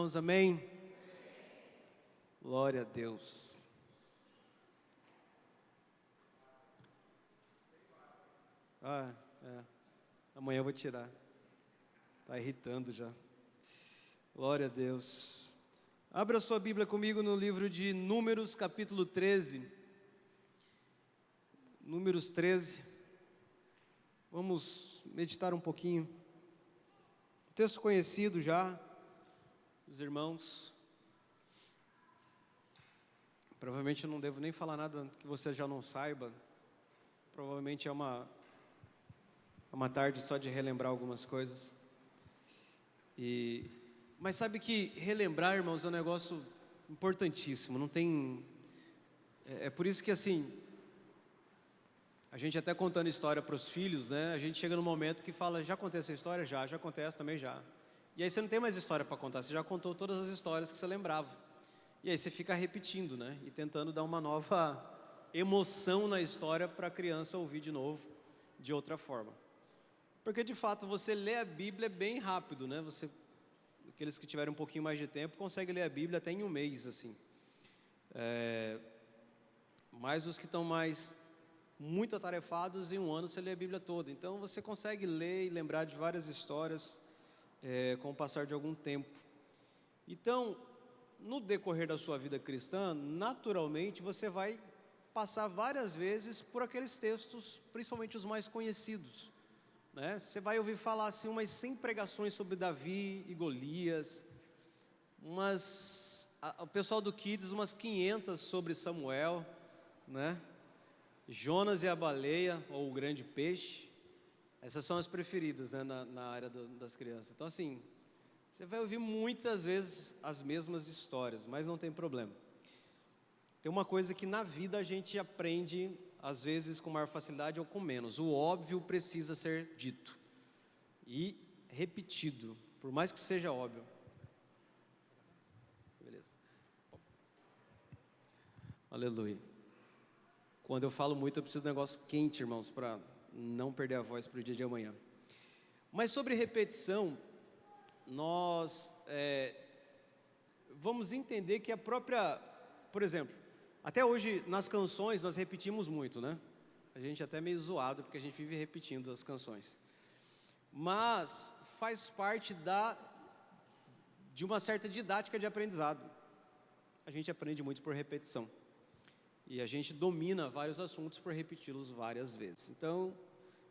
irmãos, amém? Glória a Deus. Amanhã eu vou tirar. Está irritando já. Glória a Deus. Abra sua Bíblia comigo no livro de Números, capítulo 13. Números 13. Vamos meditar um pouquinho. Texto conhecido já, os irmãos. Provavelmente eu não devo nem falar nada que você já não saiba. Provavelmente é uma tarde só de relembrar algumas coisas. Mas sabe que relembrar, irmãos, é um negócio importantíssimo. Não tem... É por isso que assim, a gente até contando história para os filhos, né? A gente chega num momento que fala, já contei essa história? Já contei essa também já. E aí você não tem mais história para contar, você já contou todas as histórias que você lembrava. E aí você fica repetindo, né? E tentando dar uma nova emoção na história para a criança ouvir de novo, de outra forma. Porque de fato você lê a Bíblia bem rápido, né? Aqueles que tiverem um pouquinho mais de tempo conseguem ler a Bíblia até em um mês, assim. Mas os que estão muito atarefados, em um ano você lê a Bíblia toda. Então você consegue ler e lembrar de várias histórias com o passar de algum tempo. Então, no decorrer da sua vida cristã, naturalmente você vai passar várias vezes por aqueles textos, principalmente os mais conhecidos, né? Você vai ouvir falar assim umas 100 pregações sobre Davi e Golias, o pessoal do Kids umas 500 sobre Samuel, né? Jonas e a baleia, ou o grande peixe. Essas são as preferidas, né, na área das crianças. Então assim, você vai ouvir muitas vezes as mesmas histórias, mas não tem problema. Tem uma coisa que na vida a gente aprende, às vezes com maior facilidade ou com menos. O óbvio precisa ser dito e repetido, por mais que seja óbvio. Beleza. Aleluia. Quando eu falo muito, eu preciso de um negócio quente, irmãos, para não perder a voz para o dia de amanhã. Mas sobre repetição, nós vamos entender que a própria... Por exemplo, até hoje nas canções nós repetimos muito, né? A gente até é meio zoado porque a gente vive repetindo as canções. Mas faz parte de uma certa didática de aprendizado. A gente aprende muito por repetição. E a gente domina vários assuntos por repeti-los várias vezes. Então,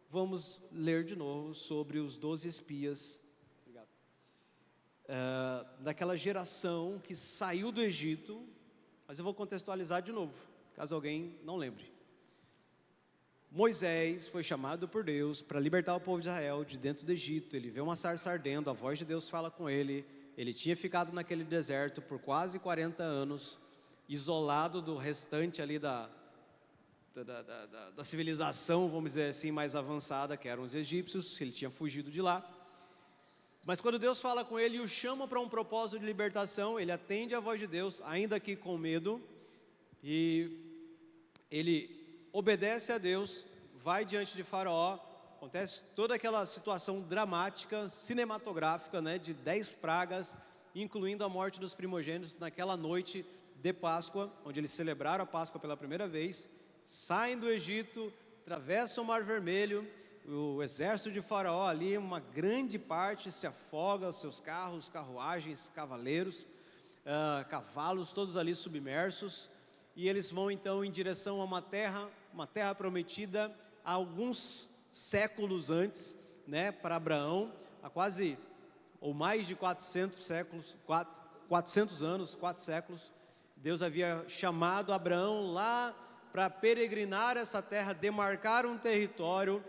vamos ler de novo sobre os 12 espias. Obrigado. Daquela geração que saiu do Egito, mas eu vou contextualizar de novo, caso alguém não lembre. Moisés foi chamado por Deus para libertar o povo de Israel de dentro do Egito. Ele vê uma sarça ardendo, a voz de Deus fala com ele. Ele tinha ficado naquele deserto por quase 40 anos, isolado do restante ali da civilização, vamos dizer assim, mais avançada, que eram os egípcios. Ele tinha fugido de lá. Mas quando Deus fala com ele e o chama para um propósito de libertação, ele atende a voz de Deus, ainda que com medo, e ele obedece a Deus, vai diante de Faraó. Acontece toda aquela situação dramática, cinematográfica, né, de 10 pragas, incluindo a morte dos primogênitos naquela noite de Páscoa, onde eles celebraram a Páscoa pela primeira vez, saem do Egito, atravessam o Mar Vermelho. O exército de Faraó ali, uma grande parte se afoga, seus carros, carruagens, cavaleiros, cavalos, todos ali submersos. E eles vão então em direção a uma terra prometida há alguns séculos antes, né, para Abraão, há quase ou mais de 400 anos, 4 séculos. Deus havia chamado Abraão lá para peregrinar essa terra, demarcar um território,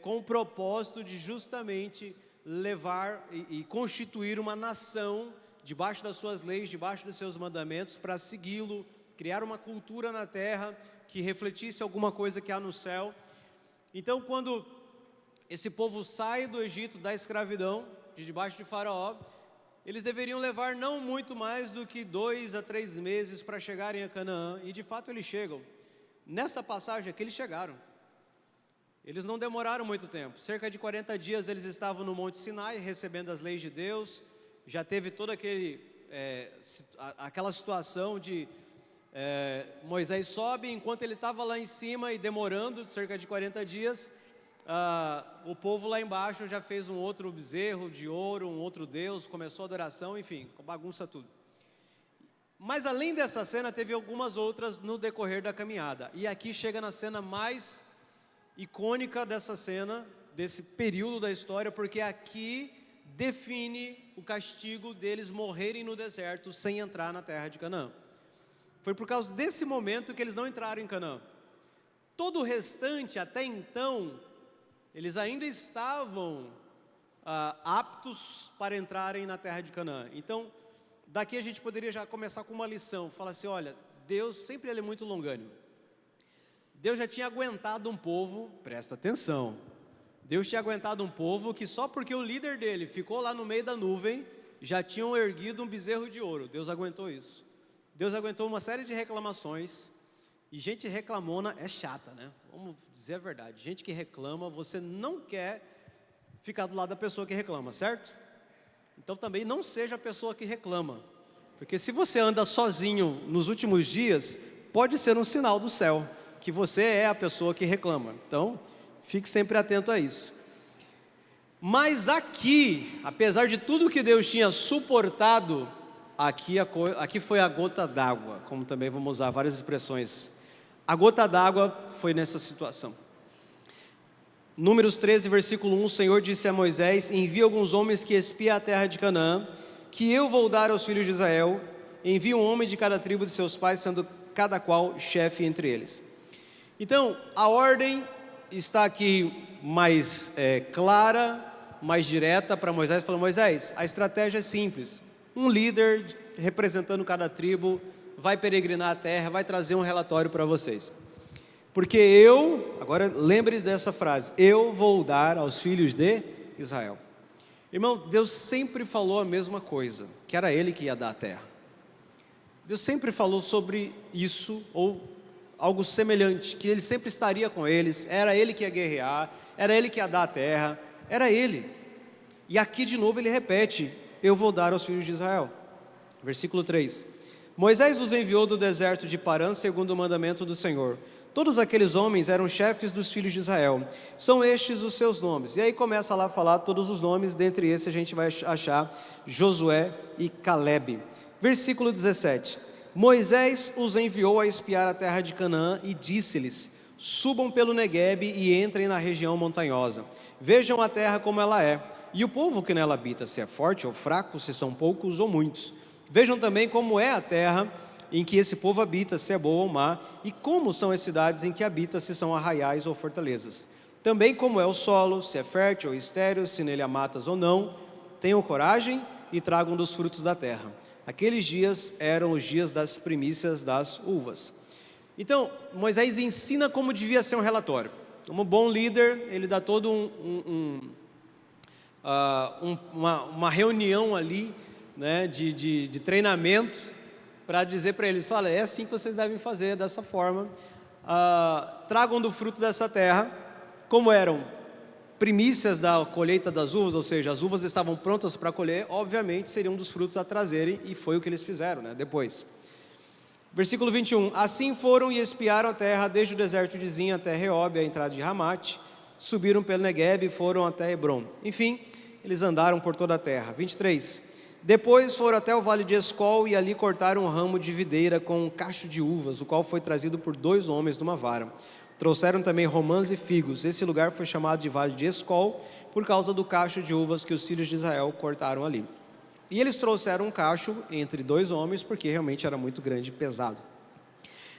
com o propósito de justamente levar e constituir uma nação debaixo das suas leis, debaixo dos seus mandamentos, para segui-lo, criar uma cultura na terra que refletisse alguma coisa que há no céu. Então, quando esse povo sai do Egito, da escravidão, de debaixo de Faraó, eles deveriam levar não muito mais do que 2 a 3 meses para chegarem a Canaã, e de fato eles chegam. Nessa passagem aqui eles chegaram. Eles não demoraram muito tempo, cerca de 40 dias eles estavam no Monte Sinai, recebendo as leis de Deus, já teve toda aquela situação de Moisés sobe, enquanto ele estava lá em cima e demorando cerca de 40 dias, o povo lá embaixo já fez um outro bezerro de ouro, um outro Deus, começou a adoração, enfim, bagunça tudo. Mas além dessa cena, teve algumas outras no decorrer da caminhada. E aqui chega na cena mais icônica dessa cena, desse período da história, porque aqui define o castigo deles morrerem no deserto sem entrar na terra de Canaã. Foi por causa desse momento que eles não entraram em Canaã. Todo o restante, até então, eles ainda estavam aptos para entrarem na terra de Canaã. Então, daqui a gente poderia já começar com uma lição, falar assim, olha, Deus sempre ele é muito longânimo. Deus já tinha aguentado um povo, presta atenção, Deus tinha aguentado um povo que só porque o líder dele ficou lá no meio da nuvem, já tinham erguido um bezerro de ouro. Deus aguentou isso. Deus aguentou uma série de reclamações, e gente reclamona é chata, né? Vamos dizer a verdade, gente que reclama, você não quer ficar do lado da pessoa que reclama, certo? Então também não seja a pessoa que reclama, porque se você anda sozinho nos últimos dias, pode ser um sinal do céu, que você é a pessoa que reclama. Então, fique sempre atento a isso. Mas aqui, apesar de tudo que Deus tinha suportado, aqui foi a gota d'água, como também vamos usar várias expressões. A gota d'água foi nessa situação. Números 13, versículo 1, o Senhor disse a Moisés, envia alguns homens que espiem a terra de Canaã, que eu vou dar aos filhos de Israel, envia um homem de cada tribo de seus pais, sendo cada qual chefe entre eles. Então, a ordem está aqui mais clara, mais direta para Moisés, falando, Moisés, a estratégia é simples, um líder representando cada tribo, vai peregrinar a terra, vai trazer um relatório para vocês. Porque agora lembre dessa frase, eu vou dar aos filhos de Israel. Irmão, Deus sempre falou a mesma coisa, que era Ele que ia dar a terra. Deus sempre falou sobre isso, ou algo semelhante, que Ele sempre estaria com eles, era Ele que ia guerrear, era Ele que ia dar a terra, era Ele. E aqui de novo Ele repete, eu vou dar aos filhos de Israel. Versículo 3, Moisés os enviou do deserto de Parã, segundo o mandamento do Senhor. Todos aqueles homens eram chefes dos filhos de Israel, são estes os seus nomes. E aí começa lá a falar todos os nomes, dentre esses a gente vai achar Josué e Calebe. Versículo 17, Moisés os enviou a espiar a terra de Canaã e disse-lhes, subam pelo Neguebe e entrem na região montanhosa, vejam a terra como ela é, e o povo que nela habita, se é forte ou fraco, se são poucos ou muitos. Vejam também como é a terra em que esse povo habita, se é boa ou má, e como são as cidades em que habita, se são arraiais ou fortalezas. Também como é o solo, se é fértil ou estéril, se nele há matas ou não. Tenham coragem e tragam dos frutos da terra. Aqueles dias eram os dias das primícias das uvas. Então, Moisés ensina como devia ser um relatório. Como bom líder, ele dá todo uma reunião ali, né, de treinamento, para dizer para eles, fala, é assim que vocês devem fazer, dessa forma, tragam do fruto dessa terra, como eram primícias da colheita das uvas, ou seja, as uvas estavam prontas para colher, obviamente seriam dos frutos a trazerem, e foi o que eles fizeram, né, depois. Versículo 21, assim foram e espiaram a terra, desde o deserto de Zin até Reob, a entrada de Ramate, subiram pelo Neguebe e foram até Hebron. Enfim, eles andaram por toda a terra. 23, depois foram até o vale de Escol e ali cortaram um ramo de videira com um cacho de uvas, o qual foi trazido por 2 homens numa vara. Trouxeram também romãs e figos. Esse lugar foi chamado de vale de Escol por causa do cacho de uvas que os filhos de Israel cortaram ali. E eles trouxeram um cacho entre 2 homens, porque realmente era muito grande e pesado.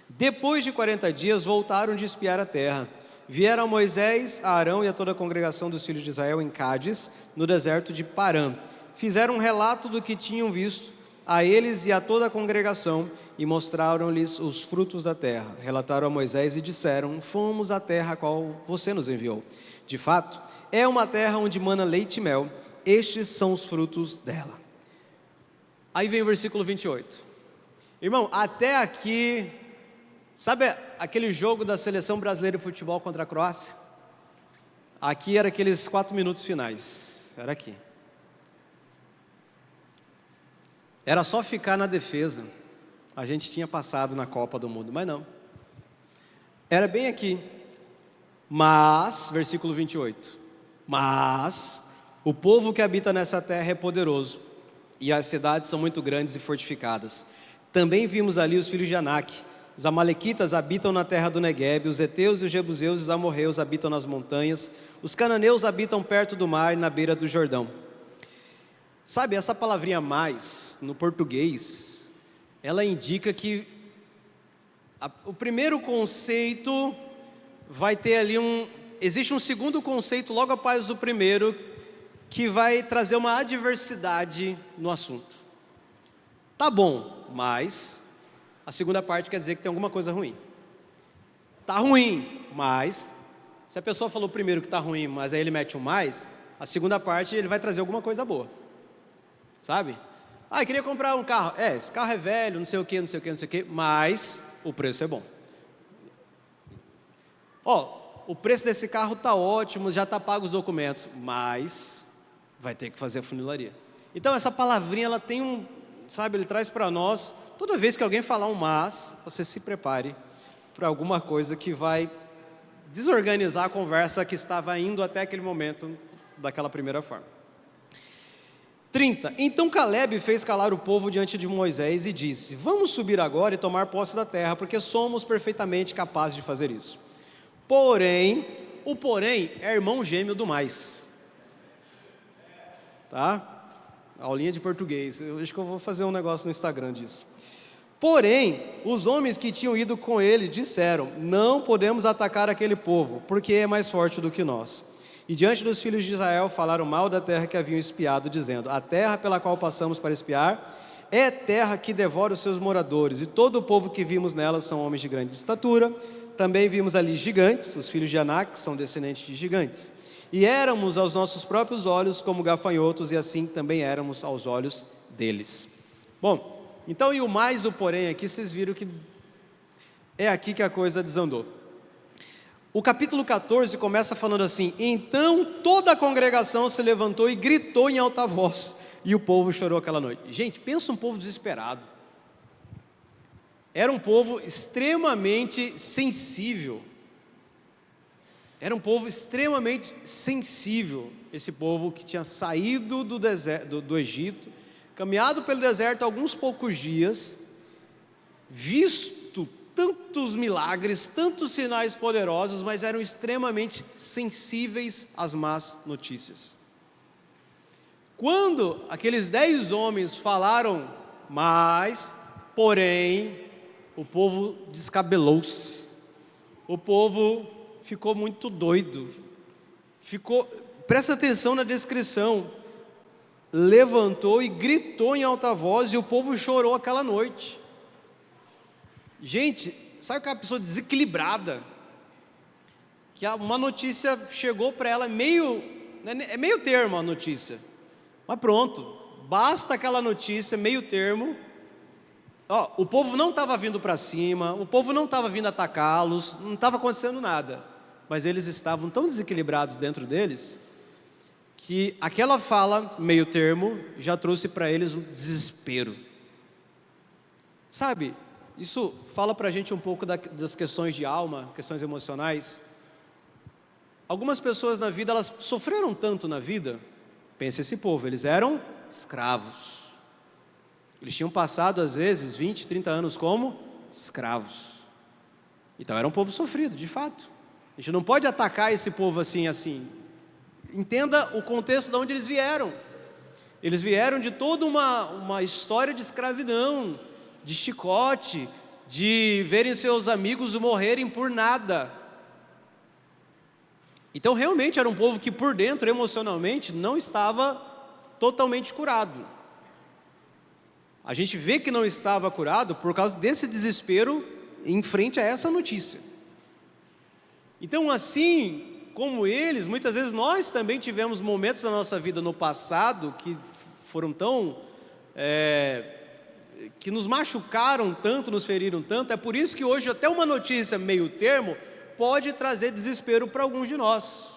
Depois de 40 dias voltaram de espiar a terra. Vieram Moisés, a Arão e a toda a congregação dos filhos de Israel em Cádiz, no deserto de Parã. Fizeram um relato do que tinham visto a eles e a toda a congregação e mostraram-lhes os frutos da terra. Relataram a Moisés e disseram, fomos à terra a qual você nos enviou. De fato, é uma terra onde mana leite e mel, estes são os frutos dela. Aí vem o versículo 28. Irmão, até aqui, sabe aquele jogo da seleção brasileira de futebol contra a Croácia? Aqui era aqueles 4 minutos finais, era aqui. Era só ficar na defesa. A gente tinha passado na Copa do Mundo, mas não. Era bem aqui. Mas, versículo 28. Mas o povo que habita nessa terra é poderoso, e as cidades são muito grandes e fortificadas. Também vimos ali os filhos de Anak. Os amalequitas habitam na terra do Neguebe, os heteus e os jebuseus e os amorreus habitam nas montanhas, os cananeus habitam perto do mar e na beira do Jordão. Sabe, essa palavrinha mais, no português, ela indica que o primeiro conceito vai ter ali existe um segundo conceito logo após do primeiro, que vai trazer uma adversidade no assunto. Tá bom, mas a segunda parte quer dizer que tem alguma coisa ruim. Tá ruim, mas se a pessoa falou primeiro que tá ruim, mas aí ele mete um mais, a segunda parte ele vai trazer alguma coisa boa. Sabe? Eu queria comprar um carro. Esse carro é velho, não sei o que, mas o preço é bom. O preço desse carro tá ótimo, já tá pago os documentos, mas vai ter que fazer a funilaria. Então essa palavrinha, ela tem ele traz para nós, toda vez que alguém falar um mas, você se prepare para alguma coisa que vai desorganizar a conversa que estava indo até aquele momento, daquela primeira forma. 30. Então Caleb fez calar o povo diante de Moisés e disse: vamos subir agora e tomar posse da terra, porque somos perfeitamente capazes de fazer isso. Porém, o porém é irmão gêmeo do mais. Tá? Aulinha de português. Eu acho que eu vou fazer um negócio no Instagram disso. Porém, os homens que tinham ido com ele disseram: não podemos atacar aquele povo, porque é mais forte do que nós. E diante dos filhos de Israel falaram mal da terra que haviam espiado, dizendo: a terra pela qual passamos para espiar é terra que devora os seus moradores, e todo o povo que vimos nela são homens de grande estatura. Também vimos ali gigantes, os filhos de Anak são descendentes de gigantes. E éramos aos nossos próprios olhos como gafanhotos, e assim também éramos aos olhos deles. Bom, então e o mais o porém aqui, vocês viram que é aqui que a coisa desandou. O capítulo 14 começa falando assim: então toda a congregação se levantou e gritou em alta voz, e o povo chorou aquela noite. Gente, pensa um povo desesperado. Era um povo extremamente sensível. Era um povo extremamente sensível, esse povo que tinha saído do deserto, do Egito, caminhado pelo deserto alguns poucos dias, visto tantos milagres, tantos sinais poderosos, mas eram extremamente sensíveis às más notícias. Quando aqueles 10 homens falaram, mas, porém, o povo descabelou-se, o povo ficou muito doido, presta atenção na descrição, levantou e gritou em alta voz, e o povo chorou aquela noite. Gente, sabe aquela pessoa desequilibrada, que uma notícia chegou para ela, é meio termo a notícia, mas pronto, basta aquela notícia, meio termo. O povo não estava vindo para cima, o povo não estava vindo atacá-los, não estava acontecendo nada, mas eles estavam tão desequilibrados dentro deles, que aquela fala, meio termo, já trouxe para eles um desespero. Sabe, isso fala para a gente um pouco das questões de alma, questões emocionais. Algumas pessoas na vida, elas sofreram tanto na vida, pensa esse povo, eles eram escravos. Eles tinham passado, às vezes, 20, 30 anos como escravos. Então era um povo sofrido, de fato. A gente não pode atacar esse povo assim. Entenda o contexto de onde eles vieram. Eles vieram de toda uma história de escravidão, de chicote, de verem seus amigos morrerem por nada. Então realmente era um povo que por dentro, emocionalmente, não estava totalmente curado. A gente vê que não estava curado por causa desse desespero em frente a essa notícia. Então, assim como eles, muitas vezes nós também tivemos momentos na nossa vida no passado que foram que nos machucaram tanto, nos feriram tanto. É por isso que hoje até uma notícia meio termo pode trazer desespero para alguns de nós.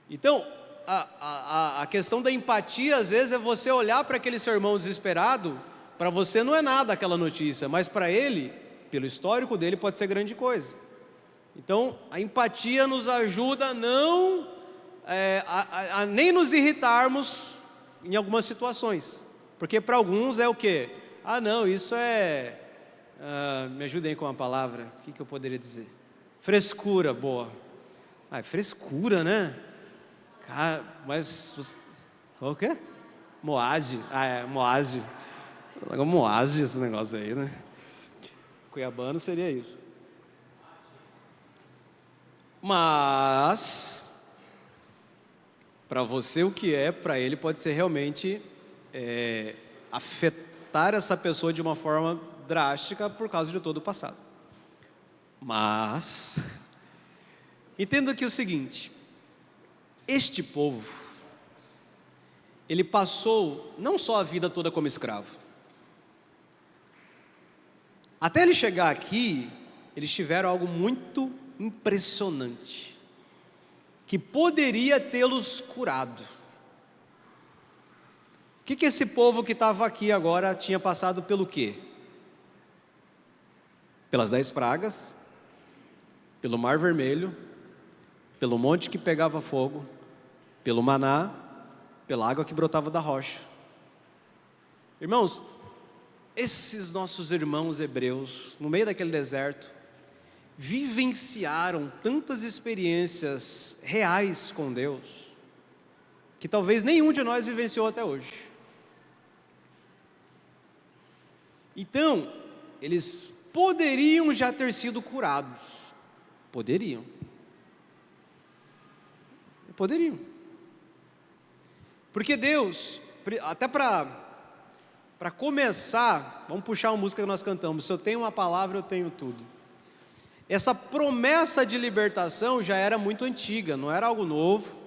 Então, a questão da empatia, às vezes, é você olhar para aquele seu irmão desesperado, para você não é nada aquela notícia, mas para ele, pelo histórico dele, pode ser grande coisa. Então, a empatia nos ajuda a não, a nem nos irritarmos em algumas situações. Porque para alguns é o quê? Ah, não, isso é... me ajudem com a palavra, o que eu poderia dizer? Frescura, boa. Ah, é frescura, né? Cara, mas... Qual que é? Moage. Ah, é, Moage. Moage esse negócio aí, né? Cuiabano seria isso. Mas, para você o que é, para ele pode ser realmente afetar essa pessoa de uma forma drástica por causa de todo o passado. Mas, entenda aqui o seguinte, este povo, ele passou não só a vida toda como escravo. Até ele chegar aqui, eles tiveram algo muito impressionante, que poderia tê-los curado. O que esse povo que estava aqui agora tinha passado pelo quê? Pelas 10 pragas, pelo Mar Vermelho, pelo monte que pegava fogo, pelo maná, pela água que brotava da rocha. Irmãos, esses nossos irmãos hebreus, no meio daquele deserto, vivenciaram tantas experiências reais com Deus, que talvez nenhum de nós vivenciou até hoje. Então, eles poderiam já ter sido curados. Poderiam. Porque Deus, até para começar, vamos puxar uma música que nós cantamos, se eu tenho uma palavra, eu tenho tudo. Essa promessa de libertação já era muito antiga, não era algo novo.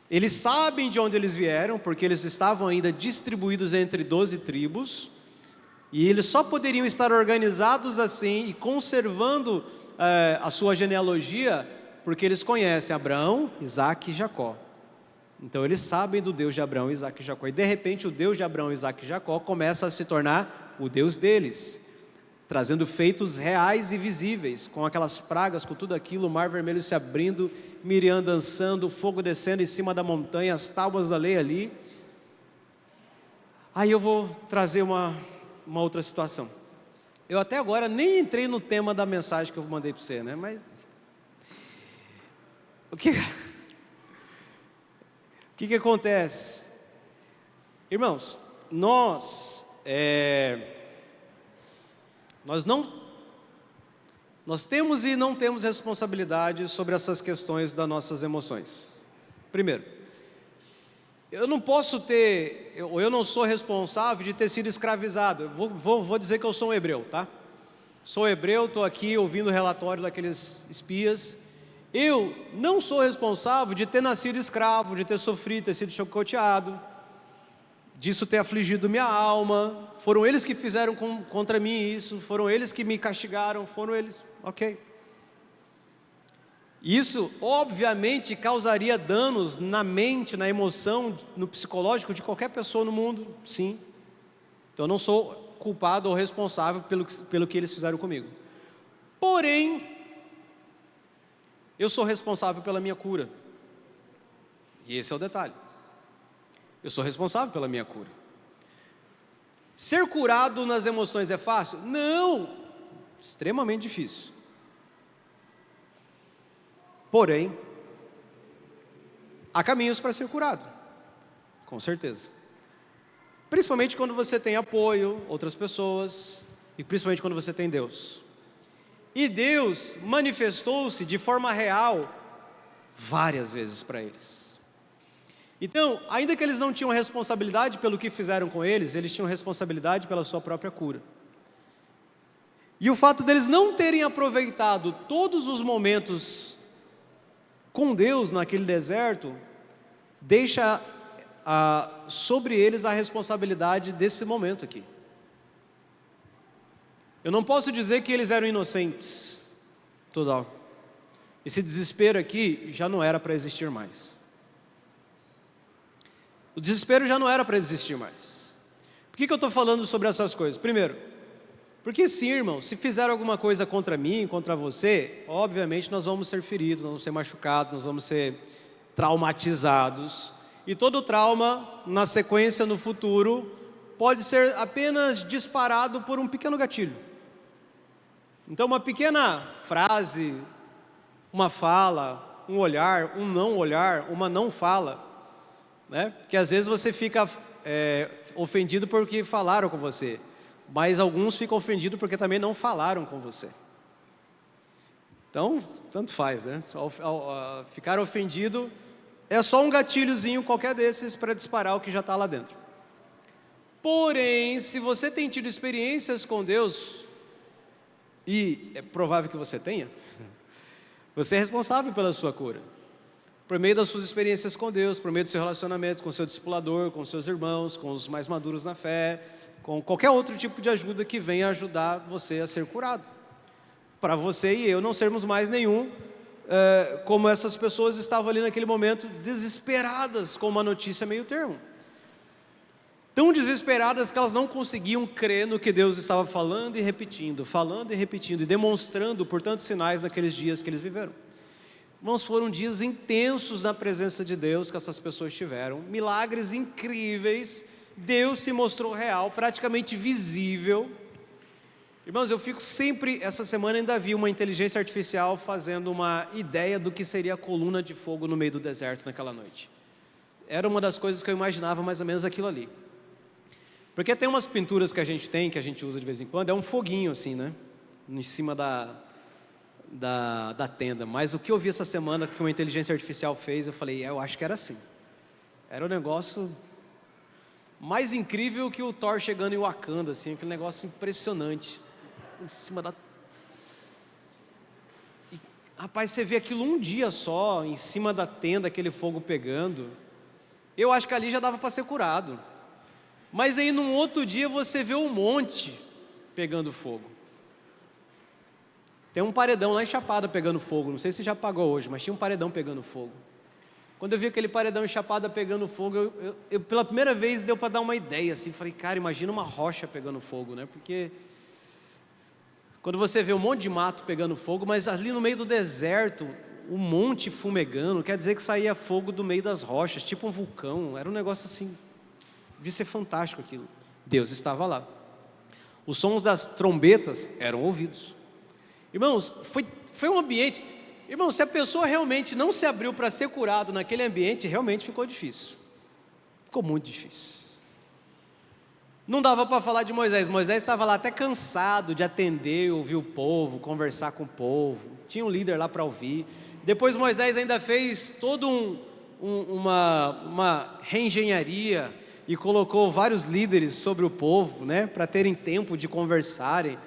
Eles sabem de onde eles vieram, porque eles estavam ainda distribuídos entre 12 tribos, e eles só poderiam estar organizados assim e conservando a sua genealogia, porque eles conhecem Abraão, Isaque e Jacó. Então eles sabem do Deus de Abraão, Isaque e Jacó, e de repente o Deus de Abraão, Isaque e Jacó começa a se tornar o Deus deles, trazendo feitos reais e visíveis, com aquelas pragas, com tudo aquilo, o Mar Vermelho se abrindo, Miriam dançando, o fogo descendo em cima da montanha, as tábuas da lei ali. Aí eu vou trazer uma outra situação. Eu até agora nem entrei no tema da mensagem que eu mandei para você, né? Mas o que acontece? Irmãos, nós temos e não temos responsabilidade sobre essas questões das nossas emoções. Primeiro, eu não posso ter, eu não sou responsável de ter sido escravizado. Eu vou dizer que eu sou um hebreu, tá? Sou hebreu, estou aqui ouvindo o relatório daqueles espias. Eu não sou responsável de ter nascido escravo, de ter sofrido, ter sido chicoteado, disso ter afligido minha alma. Foram eles que fizeram contra mim isso, foram eles que me castigaram, foram eles, ok. Isso, obviamente, causaria danos na mente, na emoção, no psicológico de qualquer pessoa no mundo, sim. Então, eu não sou culpado ou responsável pelo que eles fizeram comigo. Porém, eu sou responsável pela minha cura. E esse é o detalhe. Eu sou responsável pela minha cura. Ser curado nas emoções é fácil? Não! Extremamente difícil. Porém, há caminhos para ser curado, com certeza. Principalmente quando você tem apoio, outras pessoas, e principalmente quando você tem Deus. E Deus manifestou-se de forma real várias vezes para eles. Então, ainda que eles não tinham responsabilidade pelo que fizeram com eles, eles tinham responsabilidade pela sua própria cura. E o fato deles não terem aproveitado todos os momentos com Deus naquele deserto, deixa sobre eles a responsabilidade desse momento aqui. Eu não posso dizer que eles eram inocentes, total. Esse desespero aqui já não era para existir mais. O desespero já não era para existir mais. Por que eu estou falando sobre essas coisas? Primeiro, porque sim, irmão, se fizer alguma coisa contra mim, contra você, obviamente nós vamos ser feridos, nós vamos ser machucados, nós vamos ser traumatizados. E todo trauma, na sequência, no futuro, pode ser apenas disparado por um pequeno gatilho. Então, uma pequena frase, uma fala, um olhar, um não olhar, uma não fala, né? Porque às vezes você fica ofendido porque falaram com você, mas alguns ficam ofendidos porque também não falaram com você. Então, tanto faz, né? Ficar ofendido é só um gatilhozinho qualquer desses para disparar o que já está lá dentro. Porém, se você tem tido experiências com Deus, e é provável que você tenha, você é responsável pela sua cura. Por meio das suas experiências com Deus, por meio do seu relacionamento com o seu discipulador, com seus irmãos, com os mais maduros na fé, com qualquer outro tipo de ajuda que venha ajudar você a ser curado. Para você e eu não sermos mais nenhum, como essas pessoas estavam ali naquele momento, desesperadas com uma notícia meio termo. Tão desesperadas que elas não conseguiam crer no que Deus estava falando e repetindo, e demonstrando por tantos sinais naqueles dias que eles viveram. Irmãos, foram dias intensos na presença de Deus que essas pessoas tiveram, milagres incríveis, Deus se mostrou real, praticamente visível. Irmãos, eu fico sempre, essa semana ainda vi uma inteligência artificial fazendo uma ideia do que seria a coluna de fogo no meio do deserto naquela noite. Era uma das coisas que eu imaginava mais ou menos aquilo ali. Porque tem umas pinturas que a gente usa de vez em quando, é um foguinho assim, né? Em cima da tenda. Mas o que eu vi essa semana que uma inteligência artificial fez, eu falei, eu acho que era assim. Era um negócio mais incrível que o Thor chegando em Wakanda, assim, aquele negócio impressionante. Em cima da... E, rapaz, você vê aquilo um dia só, em cima da tenda, aquele fogo pegando. Eu acho que ali já dava para ser curado. Mas aí num outro dia você vê um monte pegando fogo. Tem um paredão lá em Chapada pegando fogo, não sei se já apagou hoje, mas tinha um paredão pegando fogo. Quando eu vi aquele paredão em Chapada pegando fogo, eu pela primeira vez deu para dar uma ideia, assim, falei, cara, imagina uma rocha pegando fogo, né? Porque quando você vê um monte de mato pegando fogo, mas ali no meio do deserto, um monte fumegando, quer dizer que saía fogo do meio das rochas, tipo um vulcão, era um negócio assim, devia ser fantástico aquilo. Deus estava lá. Os sons das trombetas eram ouvidos. Irmãos, foi um ambiente... Irmãos, se a pessoa realmente não se abriu para ser curado naquele ambiente, realmente ficou difícil. Ficou muito difícil. Não dava para falar de Moisés. Moisés estava lá até cansado de atender, ouvir o povo, conversar com o povo. Tinha um líder lá para ouvir. Depois Moisés ainda fez toda uma reengenharia e colocou vários líderes sobre o povo, né, para terem tempo de conversarem.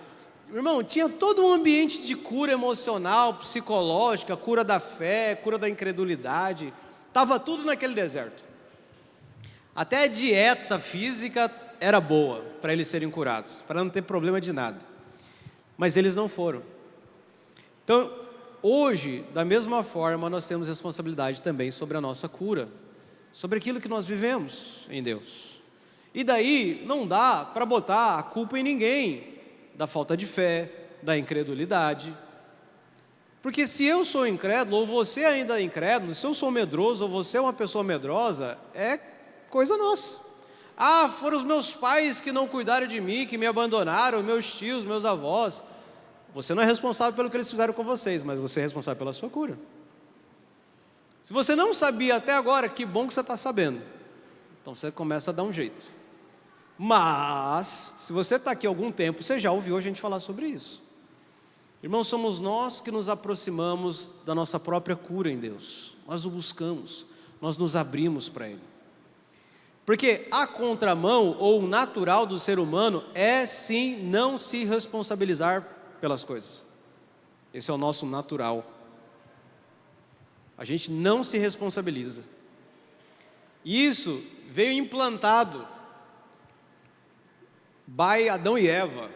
Irmão, tinha todo um ambiente de cura emocional, psicológica, cura da fé, cura da incredulidade. Estava tudo naquele deserto. Até a dieta física era boa para eles serem curados, para não ter problema de nada. Mas eles não foram. Então, hoje, da mesma forma, nós temos responsabilidade também sobre a nossa cura, sobre aquilo que nós vivemos em Deus. E daí, não dá para botar a culpa em ninguém, da falta de fé, da incredulidade. Porque se eu sou incrédulo, ou você ainda é incrédulo, se eu sou medroso, ou você é uma pessoa medrosa, é coisa nossa. Ah, foram os meus pais que não cuidaram de mim, que me abandonaram, meus tios, meus avós. Você não é responsável pelo que eles fizeram com vocês, mas você é responsável pela sua cura. Se você não sabia até agora, que bom que você está sabendo. Então você começa a dar um jeito. Mas, se você está aqui há algum tempo, você já ouviu a gente falar sobre isso. Irmãos, somos nós que nos aproximamos da nossa própria cura em Deus. Nós o buscamos, nós nos abrimos para Ele. Porque a contramão, ou o natural do ser humano, é sim não se responsabilizar pelas coisas. Esse é o nosso natural. A gente não se responsabiliza. E isso veio implantado by Adão e Eva.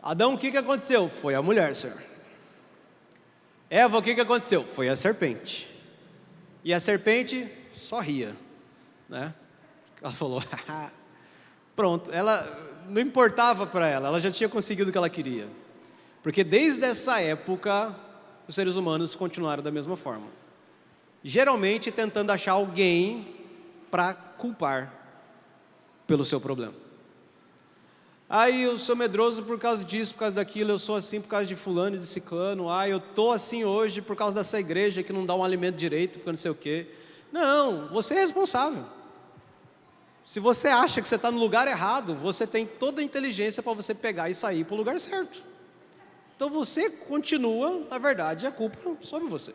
Adão, o que aconteceu? Foi a mulher, Senhor. Eva, o que aconteceu? Foi a serpente. E a serpente só ria. né? Ela falou, pronto, não importava para ela já tinha conseguido o que ela queria. Porque desde essa época, os seres humanos continuaram da mesma forma. Geralmente tentando achar alguém para culpar pelo seu problema. Aí eu sou medroso por causa disso, por causa daquilo, eu sou assim por causa de fulano e de ciclano, eu tô assim hoje por causa dessa igreja que não dá um alimento direito, porque não sei o quê. Não, você é responsável. Se você acha que você está no lugar errado, você tem toda a inteligência para você pegar e sair para o lugar certo. Então você continua, na verdade, a culpa é sobre você.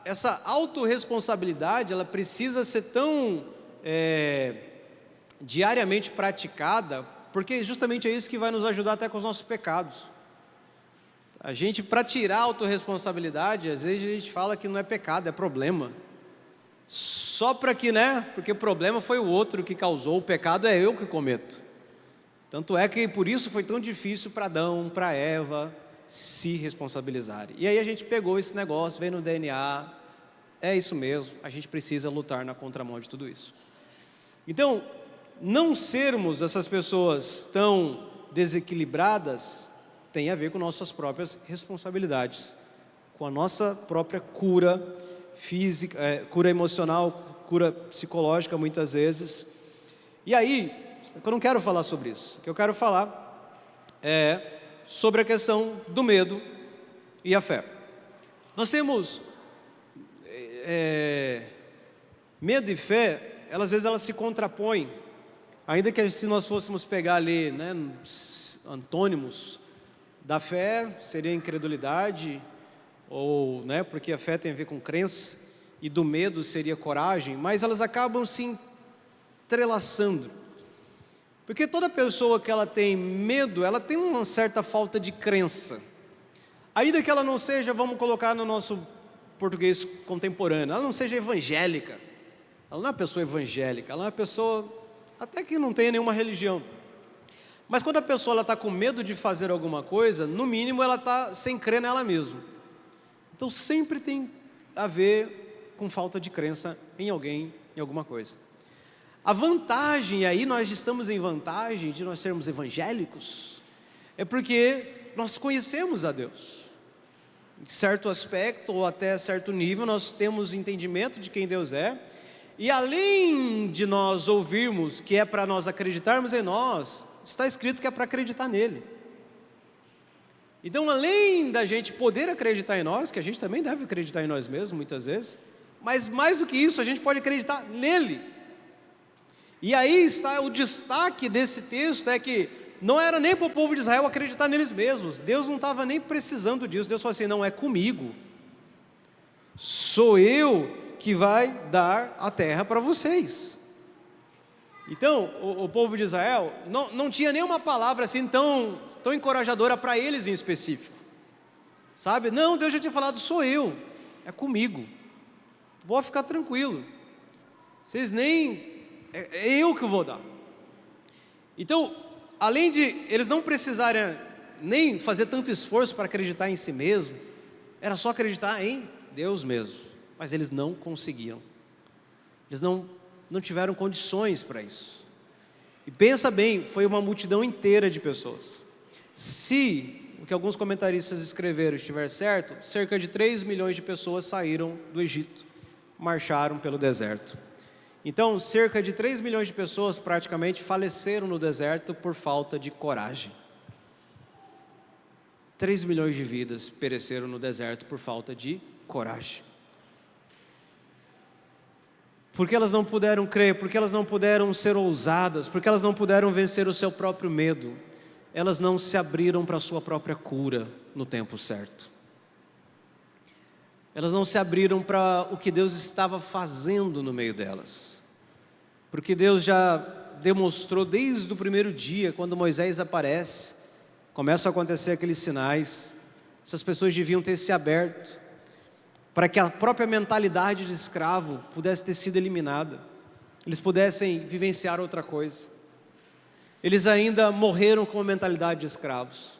Essa autorresponsabilidade, ela precisa ser tão diariamente praticada, porque justamente é isso que vai nos ajudar até com os nossos pecados. A gente, para tirar a autorresponsabilidade, às vezes a gente fala que não é pecado, é problema. Só para que, porque o problema foi o outro que causou, o pecado é eu que cometo. Tanto é que por isso foi tão difícil para Adão, para Eva se responsabilizarem. E aí a gente pegou esse negócio, veio no DNA, é isso mesmo, a gente precisa lutar na contramão de tudo isso. Então, não sermos essas pessoas tão desequilibradas tem a ver com nossas próprias responsabilidades, com a nossa própria cura física, cura emocional, cura psicológica muitas vezes. E aí, eu não quero falar sobre isso. O que eu quero falar é sobre a questão do medo e a fé. Nós temos medo e fé, às vezes elas se contrapõem. Ainda que se nós fôssemos pegar ali, antônimos da fé, seria incredulidade, ou, porque a fé tem a ver com crença, e do medo seria coragem, mas elas acabam se entrelaçando. Porque toda pessoa que ela tem medo, ela tem uma certa falta de crença. Ainda que ela não seja, vamos colocar no nosso português contemporâneo, ela não seja evangélica, ela não é uma pessoa evangélica, ela é uma pessoa até que não tenha nenhuma religião. Mas quando a pessoa está com medo de fazer alguma coisa, no mínimo ela está sem crer nela mesma. Então sempre tem a ver com falta de crença em alguém, em alguma coisa. A vantagem, aí nós estamos em vantagem de nós sermos evangélicos, é porque nós conhecemos a Deus. Em certo aspecto ou até certo nível nós temos entendimento de quem Deus é. E além de nós ouvirmos que é para nós acreditarmos em nós, está escrito que é para acreditar nele. Então, além da gente poder acreditar em nós, que a gente também deve acreditar em nós mesmos, muitas vezes, mas mais do que isso, a gente pode acreditar nele. E aí está o destaque desse texto, é que não era nem para o povo de Israel acreditar neles mesmos, Deus não estava nem precisando disso, Deus falou assim, não, é comigo, sou eu que vai dar a terra para vocês. Então, o povo de Israel não tinha nenhuma palavra assim tão encorajadora para eles em específico, sabe? Não, Deus já tinha falado, sou eu, é comigo, pode ficar tranquilo, vocês é eu que vou dar. Então, além de eles não precisarem nem fazer tanto esforço para acreditar em si mesmo, era só acreditar em Deus mesmo, mas eles não conseguiram, eles não tiveram condições para isso. E pensa bem, foi uma multidão inteira de pessoas. Se o que alguns comentaristas escreveram estiver certo, cerca de 3 milhões de pessoas saíram do Egito, marcharam pelo deserto. Então, cerca de 3 milhões de pessoas praticamente faleceram no deserto por falta de coragem. 3 milhões de vidas pereceram no deserto por falta de coragem. Porque elas não puderam crer, porque elas não puderam ser ousadas, porque elas não puderam vencer o seu próprio medo, elas não se abriram para a sua própria cura no tempo certo. Elas não se abriram para o que Deus estava fazendo no meio delas. Porque Deus já demonstrou desde o primeiro dia, quando Moisés aparece, começam a acontecer aqueles sinais, essas pessoas deviam ter se aberto, para que a própria mentalidade de escravo pudesse ter sido eliminada, eles pudessem vivenciar outra coisa. Eles ainda morreram com a mentalidade de escravos.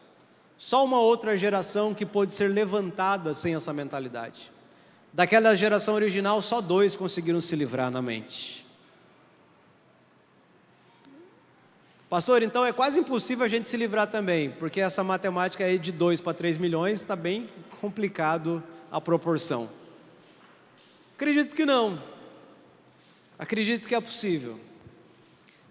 Só uma outra geração que pôde ser levantada sem essa mentalidade. Daquela geração original, só 2 conseguiram se livrar na mente. Pastor, então é quase impossível a gente se livrar também, porque essa matemática aí de 2 para 3 milhões está bem complicado a proporção. Acredito que não. Acredito que é possível.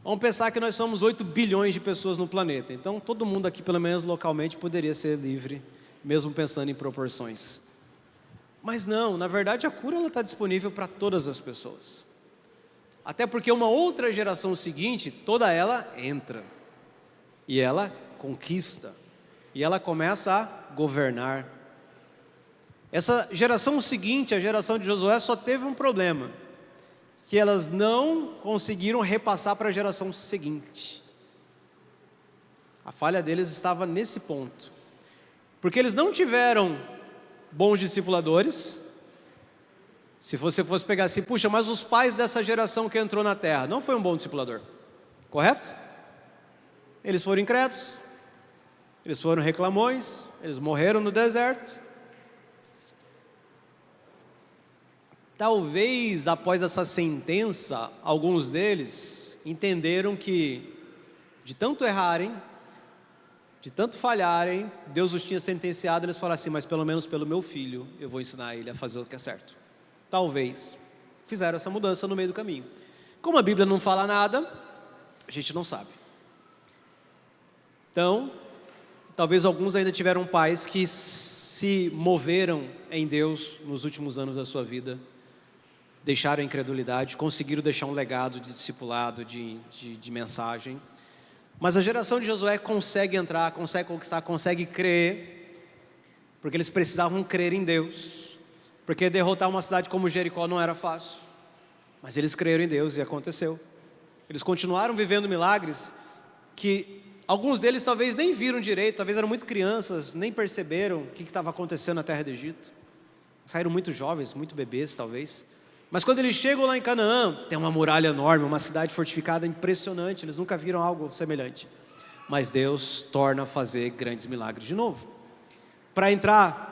Vamos pensar que nós somos 8 bilhões de pessoas no planeta. Então todo mundo aqui, pelo menos localmente, poderia ser livre, mesmo pensando em proporções. Mas não, na verdade a cura está disponível para todas as pessoas. Até porque uma outra geração seguinte, toda ela entra. E ela conquista. E ela começa a governar. Essa geração seguinte, a geração de Josué, só teve um problema. Que elas não conseguiram repassar para a geração seguinte. A falha deles estava nesse ponto. Porque eles não tiveram bons discipuladores. Se você fosse pegar assim, puxa, mas os pais dessa geração que entrou na terra, não foi um bom discipulador, correto? Eles foram incrédulos, eles foram reclamões, eles morreram no deserto. Talvez após essa sentença, alguns deles entenderam que de tanto errarem, de tanto falharem, Deus os tinha sentenciado. Eles falaram assim, mas pelo menos pelo meu filho eu vou ensinar ele a fazer o que é certo. Talvez fizeram essa mudança no meio do caminho. Como a Bíblia não fala nada, a gente não sabe. Então, talvez alguns ainda tiveram pais que se moveram em Deus nos últimos anos da sua vida, deixaram a incredulidade, conseguiram deixar um legado de discipulado, de mensagem. Mas a geração de Josué consegue entrar, consegue conquistar, consegue crer, porque eles precisavam crer em Deus. Porque derrotar uma cidade como Jericó não era fácil. Mas eles creram em Deus e aconteceu. Eles continuaram vivendo milagres que alguns deles talvez nem viram direito, talvez eram muito crianças, nem perceberam o que estava acontecendo na terra do Egito. Saíram muito jovens, muito bebês talvez. Mas quando eles chegam lá em Canaã, tem uma muralha enorme, uma cidade fortificada impressionante. Eles nunca viram algo semelhante. Mas Deus torna a fazer grandes milagres de novo. Para entrar,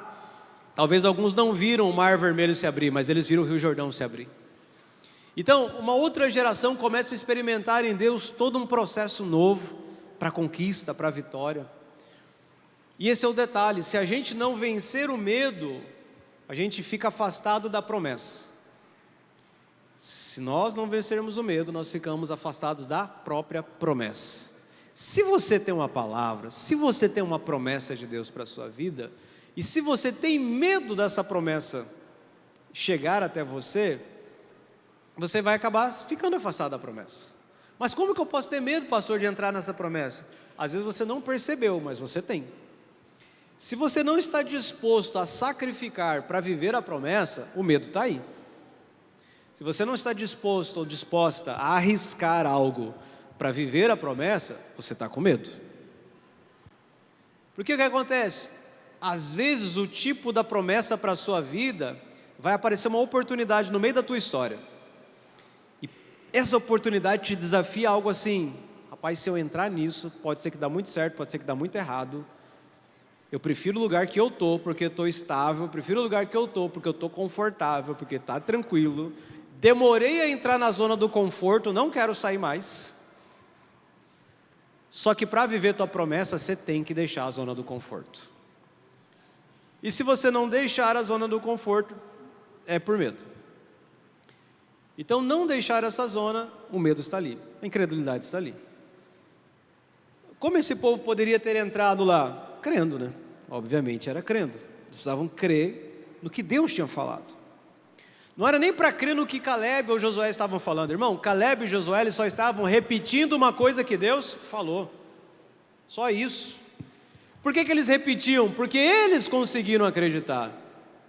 talvez alguns não viram o Mar Vermelho se abrir, mas eles viram o Rio Jordão se abrir. Então, uma outra geração começa a experimentar em Deus todo um processo novo para a conquista, para a vitória. E esse é o detalhe: se a gente não vencer o medo, a gente fica afastado da promessa. Se nós não vencermos o medo, nós ficamos afastados da própria promessa. Se você tem uma palavra, se você tem uma promessa de Deus para a sua vida, e se você tem medo dessa promessa chegar até você, você vai acabar ficando afastado da promessa. Mas como que eu posso ter medo, pastor, de entrar nessa promessa? Às vezes você não percebeu, mas você tem. Se você não está disposto a sacrificar para viver a promessa, o medo está aí. Se você não está disposto ou disposta a arriscar algo para viver a promessa, você está com medo. Porque o que acontece? Às vezes o tipo da promessa para a sua vida vai aparecer uma oportunidade no meio da tua história. E essa oportunidade te desafia algo assim: rapaz, se eu entrar nisso, pode ser que dá muito certo, pode ser que dá muito errado. Eu prefiro o lugar que eu estou porque eu estou estável, eu prefiro o lugar que eu estou porque eu estou confortável, porque está tranquilo. Demorei a entrar na zona do conforto, não quero sair mais. Só que para viver tua promessa, você tem que deixar a zona do conforto. E se você não deixar a zona do conforto, é por medo. Então, não deixar essa zona, o medo está ali, a incredulidade está ali. Como esse povo poderia ter entrado lá? Crendo, né? Obviamente era crendo. Eles precisavam crer no que Deus tinha falado. Não era nem para crer no que Caleb ou Josué estavam falando, irmão. Caleb e Josué, eles só estavam repetindo uma coisa que Deus falou. Só isso. Por que eles repetiam? Porque eles conseguiram acreditar.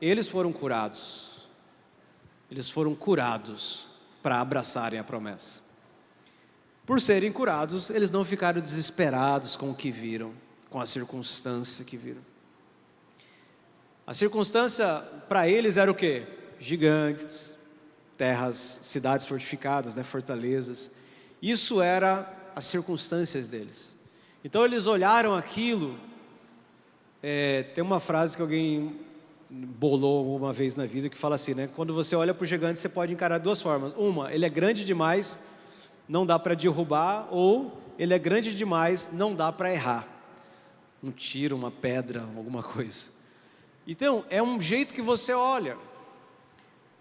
Eles foram curados. Eles foram curados para abraçarem a promessa. Por serem curados, eles não ficaram desesperados com o que viram, com a circunstância que viram. A circunstância para eles era o quê? Gigantes, terras, cidades fortificadas, né, fortalezas. Isso era as circunstâncias deles. Então eles olharam aquilo. Tem uma frase que alguém bolou uma vez na vida, que fala assim, né? Quando você olha para o gigante, você pode encarar de duas formas. Uma, ele é grande demais, não dá para derrubar, ou ele é grande demais, não dá para errar. Um tiro, uma pedra, alguma coisa. Então, é um jeito que você olha.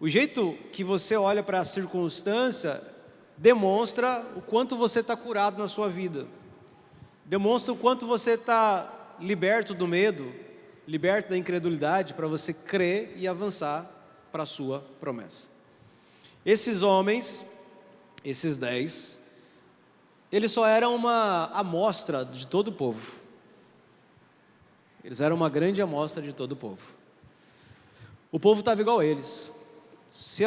O jeito que você olha para a circunstância demonstra o quanto você está curado na sua vida. Demonstra o quanto você está liberto do medo, liberto da incredulidade, para você crer e avançar para a sua promessa. Esses homens, esses 10, eles só eram uma amostra de todo o povo. Eles eram uma grande amostra de todo o povo. O povo estava igual a eles. Se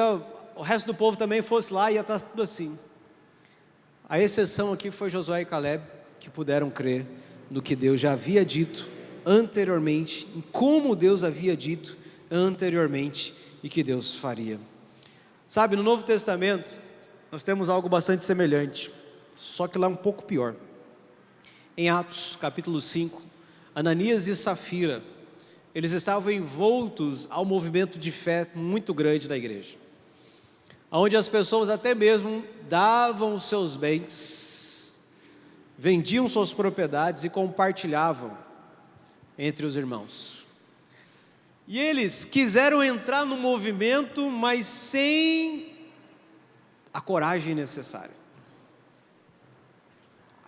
o resto do povo também fosse lá, ia estar tudo assim. A exceção aqui foi Josué e Caleb, que puderam crer no que Deus já havia dito anteriormente, em como Deus havia dito anteriormente e que Deus faria. Sabe, no Novo Testamento, nós temos algo bastante semelhante, só que lá um pouco pior. Em Atos, capítulo 5, Ananias e Safira, eles estavam envoltos ao movimento de fé muito grande da igreja, onde as pessoas até mesmo davam os seus bens, vendiam suas propriedades e compartilhavam entre os irmãos. E eles quiseram entrar no movimento, mas sem a coragem necessária.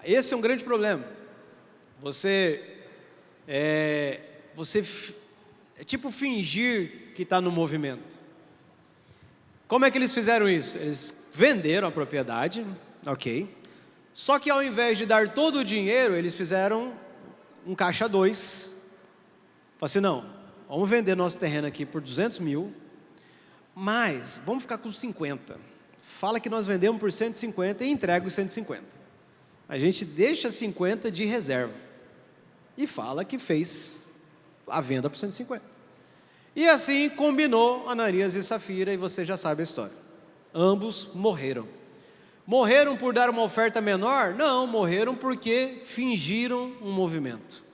Esse é um grande problema. É tipo fingir que está no movimento. Como é que eles fizeram isso? Eles venderam a propriedade, ok. Só que ao invés de dar todo o dinheiro, eles fizeram um caixa 2. Falaram assim, não, vamos vender nosso terreno aqui por 200 mil, mas vamos ficar com 50. Fala que nós vendemos por 150 e entrega os 150. A gente deixa 50 de reserva e fala que fez a venda por 150. E assim combinou Ananias e Safira, e você já sabe a história. Ambos morreram. Morreram por dar uma oferta menor? Não, morreram porque fingiram um movimento.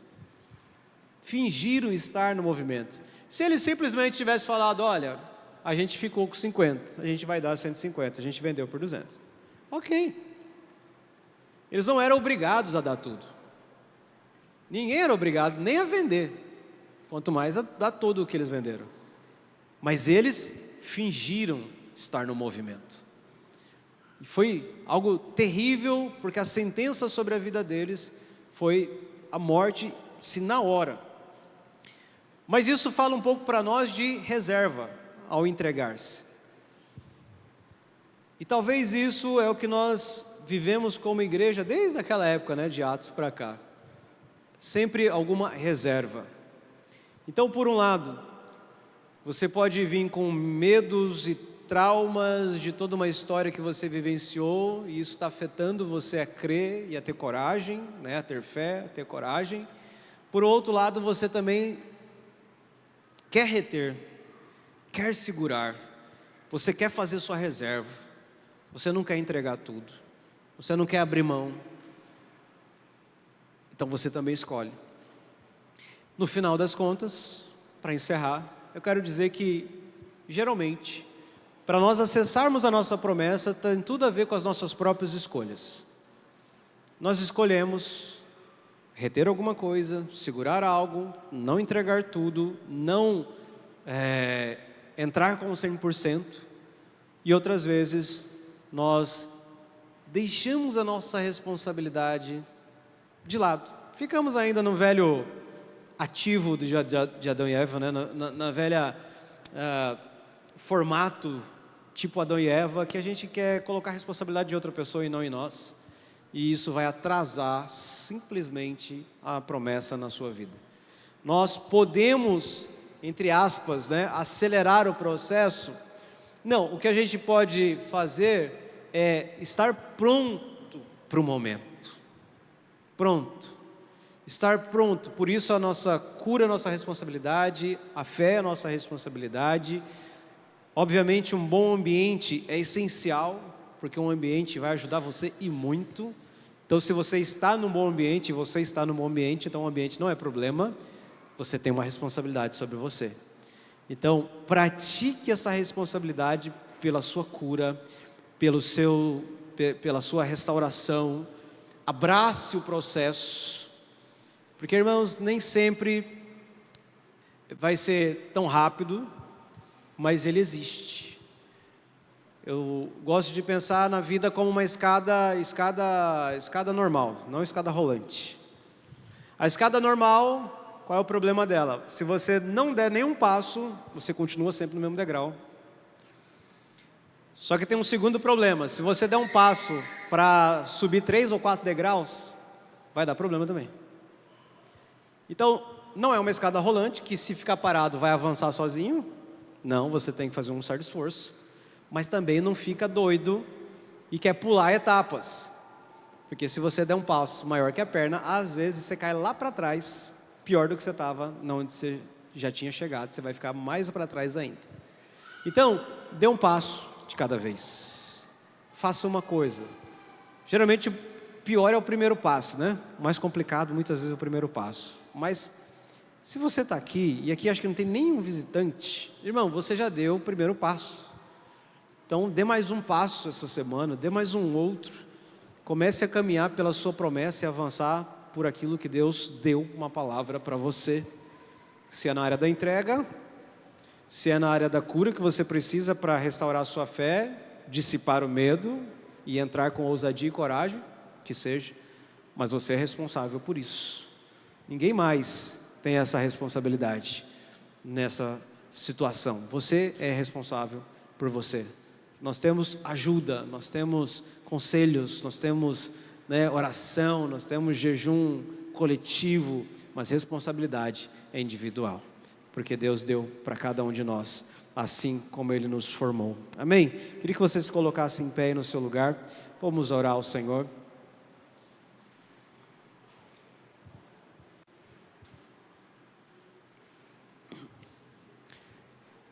Fingiram estar no movimento. Se ele simplesmente tivesse falado, olha, a gente ficou com 50, a gente vai dar 150, a gente vendeu por 200. Ok. Eles não eram obrigados a dar tudo. Ninguém era obrigado nem a vender, quanto mais a dar tudo o que eles venderam. Mas eles fingiram estar no movimento. E foi algo terrível, porque a sentença sobre a vida deles foi a morte, se na hora. Mas isso fala um pouco para nós de reserva ao entregar-se. E talvez isso é o que nós vivemos como igreja desde aquela época, né, de Atos para cá. Sempre alguma reserva. Então, por um lado, você pode vir com medos e traumas de toda uma história que você vivenciou, e isso está afetando você a crer e a ter coragem, né, a ter fé, a ter coragem. Por outro lado, você também quer reter, quer segurar, você quer fazer sua reserva, você não quer entregar tudo, você não quer abrir mão. Então você também escolhe. No final das contas, para encerrar, eu quero dizer que, geralmente, para nós acessarmos a nossa promessa, tem tudo a ver com as nossas próprias escolhas. Nós escolhemos reter alguma coisa, segurar algo, não entregar tudo, não entrar com 100%, e outras vezes nós deixamos a nossa responsabilidade de lado. Ficamos ainda no velho ativo de Adão e Eva, né? na velha formato tipo Adão e Eva, que a gente quer colocar a responsabilidade de outra pessoa e não em nós. E isso vai atrasar simplesmente a promessa na sua vida. Nós podemos, entre aspas, né, acelerar o processo? Não, o que a gente pode fazer é estar pronto para o momento. Pronto. Estar pronto. Por isso a nossa cura é nossa responsabilidade, a fé é nossa responsabilidade. Obviamente um bom ambiente é essencial, porque um ambiente vai ajudar você e muito. Então, se você está num bom ambiente, então o ambiente não é problema, você tem uma responsabilidade sobre você. Então, pratique essa responsabilidade pela sua cura, pela sua restauração. Abrace o processo, porque, irmãos, nem sempre vai ser tão rápido, mas ele existe. Eu gosto de pensar na vida como uma escada normal, não escada rolante. A escada normal, qual é o problema dela? Se você não der nenhum passo, você continua sempre no mesmo degrau. Só que tem um segundo problema: se você der um passo para subir 3 ou 4 degraus, vai dar problema também. Então, não é uma escada rolante que, se ficar parado, vai avançar sozinho. Não, você tem que fazer um certo esforço. Mas também não fica doido e quer pular etapas. Porque se você der um passo maior que a perna, às vezes você cai lá para trás, pior do que você estava, onde você já tinha chegado, você vai ficar mais para trás ainda. Então, dê um passo de cada vez. Faça uma coisa. Geralmente, o pior é o primeiro passo, né? O mais complicado, muitas vezes, é o primeiro passo. Mas, se você está aqui, e aqui acho que não tem nenhum visitante, irmão, você já deu o primeiro passo. Então, dê mais um passo essa semana, dê mais um outro. Comece a caminhar pela sua promessa e avançar por aquilo que Deus deu uma palavra para você. Se é na área da entrega, se é na área da cura que você precisa para restaurar a sua fé, dissipar o medo e entrar com ousadia e coragem, que seja, mas você é responsável por isso. Ninguém mais tem essa responsabilidade nessa situação. Você é responsável por você. Nós temos ajuda, nós temos conselhos, nós temos oração, nós temos jejum coletivo, mas responsabilidade é individual, porque Deus deu para cada um de nós, assim como Ele nos formou. Amém? Queria que você se colocasse em pé aí no seu lugar. Vamos orar ao Senhor.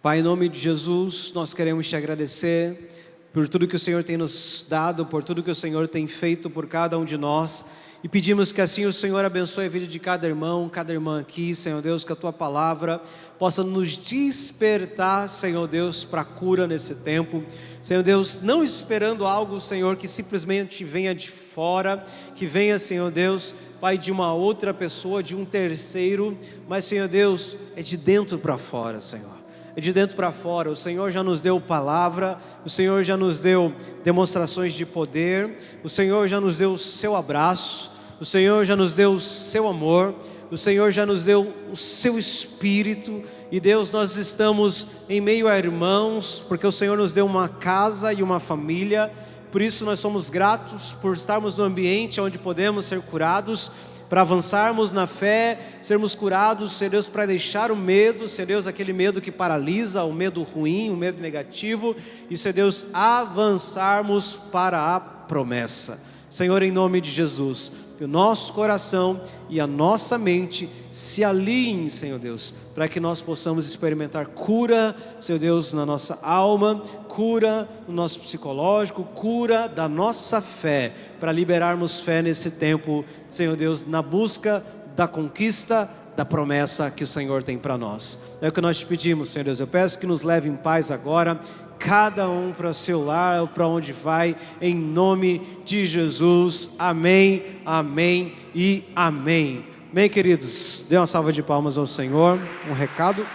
Pai, em nome de Jesus, nós queremos te agradecer por tudo que o Senhor tem nos dado, por tudo que o Senhor tem feito por cada um de nós, e pedimos que assim o Senhor abençoe a vida de cada irmão, cada irmã aqui, Senhor Deus, que a Tua palavra possa nos despertar, Senhor Deus, para a cura nesse tempo, Senhor Deus, não esperando algo, Senhor, que simplesmente venha de fora, que venha, Senhor Deus, Pai, de uma outra pessoa, de um terceiro, mas, Senhor Deus, é de dentro para fora, Senhor. É de dentro para fora. O Senhor já nos deu palavra, o Senhor já nos deu demonstrações de poder, o Senhor já nos deu o seu abraço, o Senhor já nos deu o seu amor, o Senhor já nos deu o seu Espírito. E Deus, nós estamos em meio a irmãos, porque o Senhor nos deu uma casa e uma família. Por isso nós somos gratos por estarmos no ambiente onde podemos ser curados, para avançarmos na fé, sermos curados, Senhor Deus, para deixar o medo, Senhor Deus, aquele medo que paralisa, o medo ruim, o medo negativo, e, Senhor Deus, avançarmos para a promessa. Senhor, em nome de Jesus, que o nosso coração e a nossa mente se alinhem, Senhor Deus, para que nós possamos experimentar cura, Senhor Deus, na nossa alma, cura no nosso psicológico, cura da nossa fé, para liberarmos fé nesse tempo, Senhor Deus, na busca da conquista da promessa que o Senhor tem para nós. É o que nós te pedimos, Senhor Deus. Eu peço que nos leve em paz agora, cada um para o seu lar, para onde vai, em nome de Jesus. Amém, amém e amém. Amém, queridos. Dê uma salva de palmas ao Senhor. Um recado.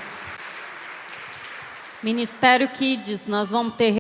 Ministério Kids, nós vamos ter